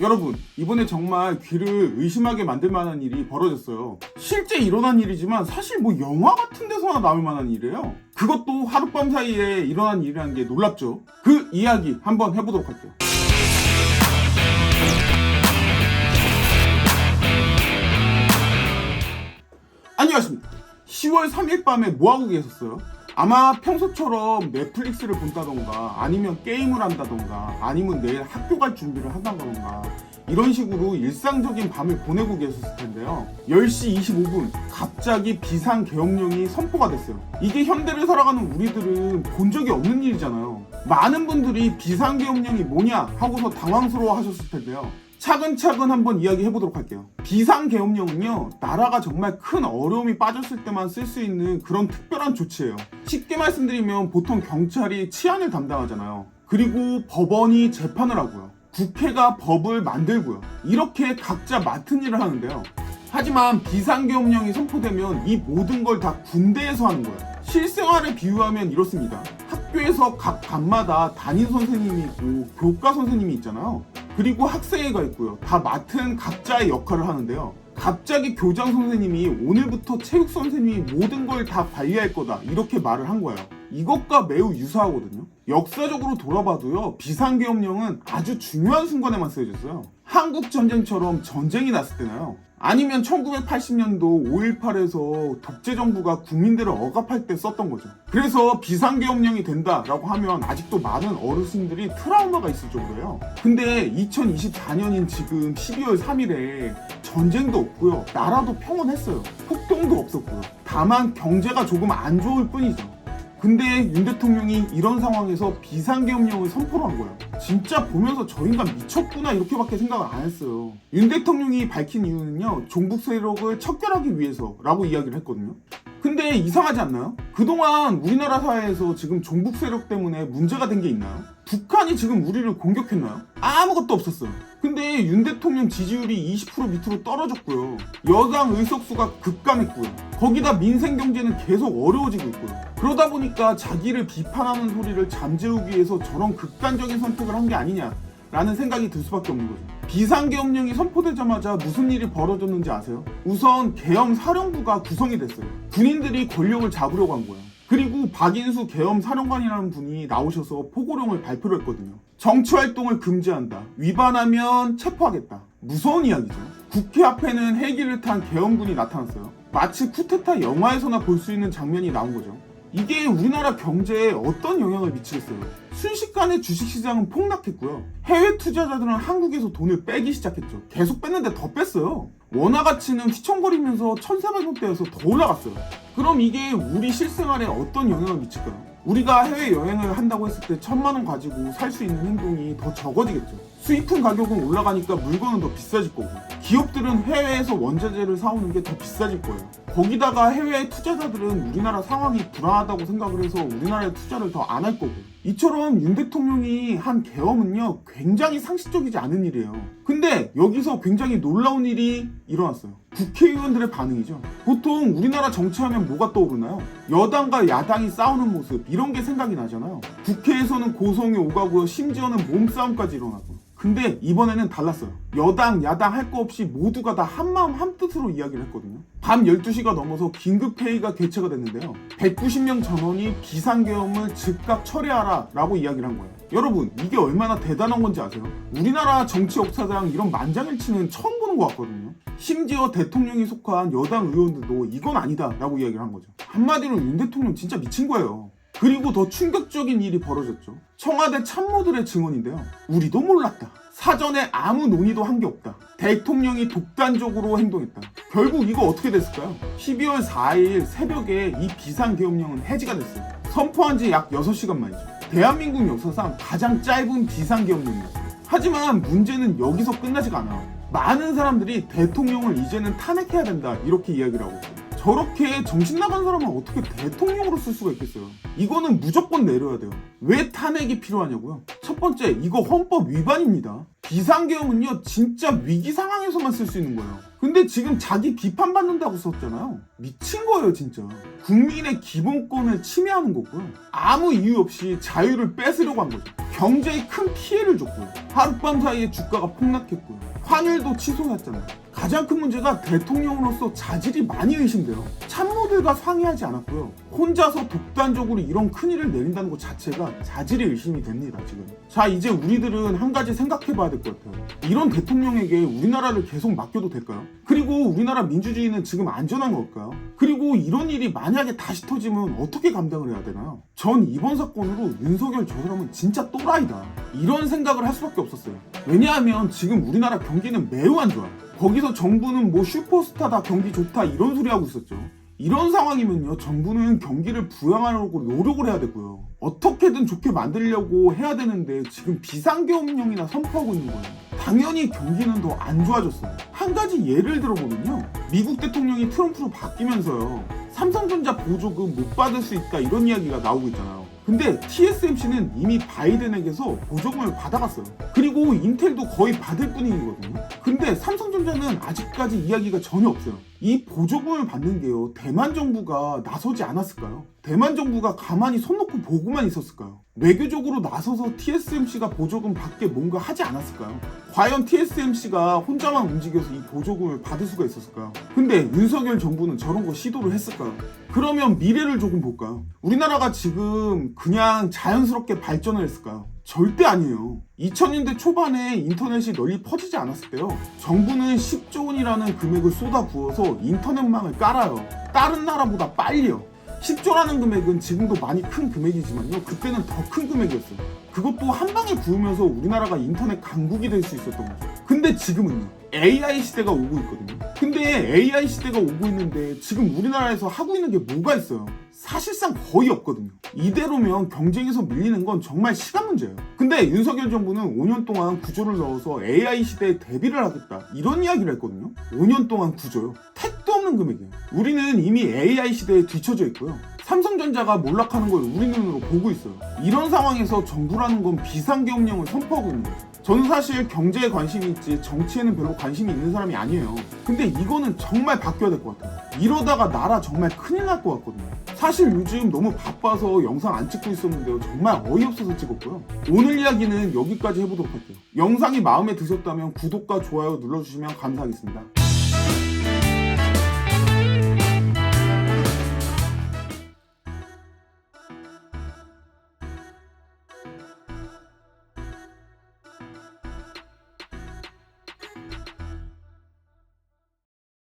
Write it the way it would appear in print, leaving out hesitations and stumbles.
여러분, 이번에 정말 귀를 의심하게 만들 만한 일이 벌어졌어요. 실제 일어난 일이지만 사실 뭐 영화 같은 데서나 나올 만한 일이에요. 그것도 하룻밤 사이에 일어난 일이라는 게 놀랍죠. 그 이야기 한번 해보도록 할게요. 안녕하십니까. 10월 3일 밤에 뭐하고 계셨어요? 아마 평소처럼 넷플릭스를 본다던가 아니면 게임을 한다던가 아니면 내일 학교 갈 준비를 한다던가 이런 식으로 일상적인 밤을 보내고 계셨을 텐데요. 10시 25분 갑자기 비상계엄령이 선포가 됐어요. 이게 현대를 살아가는 우리들은 본 적이 없는 일이잖아요. 많은 분들이 비상계엄령이 뭐냐 하고서 당황스러워 하셨을 텐데요. 차근차근 한번 이야기해보도록 할게요. 비상계엄령은요, 나라가 정말 큰 어려움이 빠졌을 때만 쓸 수 있는 그런 특별한 조치예요. 쉽게 말씀드리면 보통 경찰이 치안을 담당하잖아요. 그리고 법원이 재판을 하고요. 국회가 법을 만들고요. 이렇게 각자 맡은 일을 하는데요. 하지만 비상계엄령이 선포되면 이 모든 걸 다 군대에서 하는 거예요. 실생활을 비유하면 이렇습니다. 학교에서 각 반마다 담임 선생님이 있고 교과 선생님이 있잖아요. 그리고 학생회가 있고요. 다 맡은 각자의 역할을 하는데요. 갑자기 교장 선생님이 오늘부터 체육 선생님이 모든 걸 다 관리할 거다 이렇게 말을 한 거예요. 이것과 매우 유사하거든요. 역사적으로 돌아봐도요, 비상계엄령은 아주 중요한 순간에만 쓰여졌어요. 한국전쟁처럼 전쟁이 났을 때나요, 아니면 1980년도 5.18에서 독재정부가 국민들을 억압할 때 썼던 거죠. 그래서 비상계엄령이 된다라고 하면 아직도 많은 어르신들이 트라우마가 있을 정도예요. 근데 2024년인 지금 12월 3일에 전쟁도 없고요, 나라도 평온했어요. 폭동도 없었고요. 다만 경제가 조금 안 좋을 뿐이죠. 근데 윤 대통령이 이런 상황에서 비상계엄령을 선포를 한 거예요. 진짜 보면서 저 인간 미쳤구나 이렇게밖에 생각을 안 했어요. 윤 대통령이 밝힌 이유는요, 종북 세력을 척결하기 위해서라고 이야기를 했거든요. 근데 이상하지 않나요? 그동안 우리나라 사회에서 지금 종북 세력 때문에 문제가 된 게 있나요? 북한이 지금 우리를 공격했나요? 아무것도 없었어요. 근데 윤 대통령 지지율이 20% 밑으로 떨어졌고요. 여당 의석수가 급감했고요. 거기다 민생 경제는 계속 어려워지고 있고요. 그러다 보니까 자기를 비판하는 소리를 잠재우기 위해서 저런 극단적인 선택을 한 게 아니냐 라는 생각이 들 수밖에 없는 거죠. 비상계엄령이 선포되자마자 무슨 일이 벌어졌는지 아세요? 우선 계엄사령부가 구성이 됐어요. 군인들이 권력을 잡으려고 한 거예요. 그리고 박인수 계엄사령관이라는 분이 나오셔서 포고령을 발표를 했거든요. 정치활동을 금지한다. 위반하면 체포하겠다. 무서운 이야기죠. 국회 앞에는 헬기를 탄 계엄군이 나타났어요. 마치 쿠데타 영화에서나 볼 수 있는 장면이 나온 거죠. 이게 우리나라 경제에 어떤 영향을 미치겠어요? 순식간에 주식시장은 폭락했고요. 해외 투자자들은 한국에서 돈을 빼기 시작했죠. 계속 뺐는데 더 뺐어요. 원화 가치는 휘청거리면서 1,400원대여서 더 올라갔어요. 그럼 이게 우리 실생활에 어떤 영향을 미칠까요? 우리가 해외여행을 한다고 했을 때 1,000만 원 가지고 살 수 있는 행동이 더 적어지겠죠. 수입품 가격은 올라가니까 물건은 더 비싸질 거고, 기업들은 해외에서 원자재를 사오는 게 더 비싸질 거예요. 거기다가 해외 투자자들은 우리나라 상황이 불안하다고 생각을 해서 우리나라에 투자를 더 안 할 거고, 이처럼 윤 대통령이 한 계엄은요, 굉장히 상식적이지 않은 일이에요. 근데 여기서 굉장히 놀라운 일이 일어났어요. 국회의원들의 반응이죠. 보통 우리나라 정치하면 뭐가 떠오르나요? 여당과 야당이 싸우는 모습, 이런 게 생각이 나잖아요. 국회에서는 고성이 오가고요, 심지어는 몸싸움까지 일어나고. 근데 이번에는 달랐어요. 여당, 야당 할 거 없이 모두가 다 한마음 한뜻으로 이야기를 했거든요. 밤 12시가 넘어서 긴급회의가 개최가 됐는데요. 190명 전원이 비상계엄을 즉각 철회하라 라고 이야기를 한 거예요. 여러분, 이게 얼마나 대단한 건지 아세요? 우리나라 정치 역사상 이런 만장일치는 처음 보는 것 같거든요. 심지어 대통령이 속한 여당 의원들도 이건 아니다 라고 이야기를 한 거죠. 한마디로 윤 대통령 진짜 미친 거예요. 그리고 더 충격적인 일이 벌어졌죠. 청와대 참모들의 증언인데요. 우리도 몰랐다. 사전에 아무 논의도 한 게 없다. 대통령이 독단적으로 행동했다. 결국 이거 어떻게 됐을까요? 12월 4일 새벽에 이 비상계엄령은 해지가 됐어요. 선포한 지 약 6시간 만이죠. 대한민국 역사상 가장 짧은 비상계엄령이었어요. 하지만 문제는 여기서 끝나지가 않아요. 많은 사람들이 대통령을 이제는 탄핵해야 된다 이렇게 이야기를 하고 있어요. 저렇게 정신 나간 사람은 어떻게 대통령으로 쓸 수가 있겠어요? 이거는 무조건 내려야 돼요. 왜 탄핵이 필요하냐고요? 첫 번째, 이거 헌법 위반입니다. 비상계엄은요, 진짜 위기 상황에서만 쓸 수 있는 거예요. 근데 지금 자기 비판받는다고 썼잖아요. 미친 거예요, 진짜. 국민의 기본권을 침해하는 거고요. 아무 이유 없이 자유를 뺏으려고 한 거죠. 경제에 큰 피해를 줬고요. 하룻밤 사이에 주가가 폭락했고요. 환율도 취소했잖아요. 가장 큰 문제가 대통령으로서 자질이 많이 의심돼요. 참모들과 상의하지 않았고요. 혼자서 독단적으로 이런 큰일을 내린다는 것 자체가 자질이 의심이 됩니다, 지금. 자, 이제 우리들은 한 가지 생각해봐야 될 것 같아요. 이런 대통령에게 우리나라를 계속 맡겨도 될까요? 그리고 우리나라 민주주의는 지금 안전한 걸까요? 그리고 이런 일이 만약에 다시 터지면 어떻게 감당을 해야 되나요? 전 이번 사건으로 윤석열 저 사람은 진짜 또라이다, 이런 생각을 할 수밖에 없었어요. 왜냐하면 지금 우리나라 경기는 매우 안 좋아요. 거기서 정부는 뭐 슈퍼스타다, 경기 좋다, 이런 소리 하고 있었죠. 이런 상황이면요, 정부는 경기를 부양하려고 노력을 해야 되고요. 어떻게든 좋게 만들려고 해야 되는데 지금 비상계엄령이나 선포하고 있는 거예요. 당연히 경기는 더 안 좋아졌어요. 한 가지 예를 들어보면요, 미국 대통령이 트럼프로 바뀌면서요, 삼성전자 보조금 못 받을 수 있다, 이런 이야기가 나오고 있잖아요. 근데 TSMC는 이미 바이든에게서 보조금을 받아갔어요. 그리고 인텔도 거의 받을 분위기거든요. 근데 삼성전자는 아직까지 이야기가 전혀 없어요. 이 보조금을 받는 게요, 대만 정부가 나서지 않았을까요? 대만 정부가 가만히 손 놓고 보고만 있었을까요? 외교적으로 나서서 TSMC가 보조금 받게 뭔가 하지 않았을까요? 과연 TSMC가 혼자만 움직여서 이 보조금을 받을 수가 있었을까요? 근데 윤석열 정부는 저런 거 시도를 했을까요? 그러면 미래를 조금 볼까요? 우리나라가 지금 그냥 자연스럽게 발전을 했을까요? 절대 아니에요. 2000년대 초반에 인터넷이 널리 퍼지지 않았을 때요, 정부는 10조 원이라는 금액을 쏟아부어서 인터넷망을 깔아요. 다른 나라보다 빨리요. 10조라는 금액은 지금도 많이 큰 금액이지만요, 그때는 더 큰 금액이었어요. 그것도 한 방에 부으면서 우리나라가 인터넷 강국이 될 수 있었던 거죠. 근데 지금은요, AI 시대가 오고 있거든요. 근데 AI 시대가 오고 있는데 지금 우리나라에서 하고 있는 게 뭐가 있어요? 사실상 거의 없거든요. 이대로면 경쟁에서 밀리는 건 정말 시간 문제예요. 근데 윤석열 정부는 5년 동안 구조를 넣어서 AI 시대에 대비를 하겠다, 이런 이야기를 했거든요. 5년 동안 구조요. 택도 없는 금액이에요. 우리는 이미 AI 시대에 뒤처져 있고요. 삼성전자가 몰락하는 걸 우리 눈으로 보고 있어요. 이런 상황에서 정부라는 건 비상계엄령을 선포하고 있는 거예요. 저는 사실 경제에 관심이 있지 정치에는 별로 관심이 있는 사람이 아니에요. 근데 이거는 정말 바뀌어야 될 것 같아요. 이러다가 나라 정말 큰일 날 것 같거든요. 사실 요즘 너무 바빠서 영상 안 찍고 있었는데요, 정말 어이없어서 찍었고요. 오늘 이야기는 여기까지 해보도록 할게요. 영상이 마음에 드셨다면 구독과 좋아요 눌러주시면 감사하겠습니다.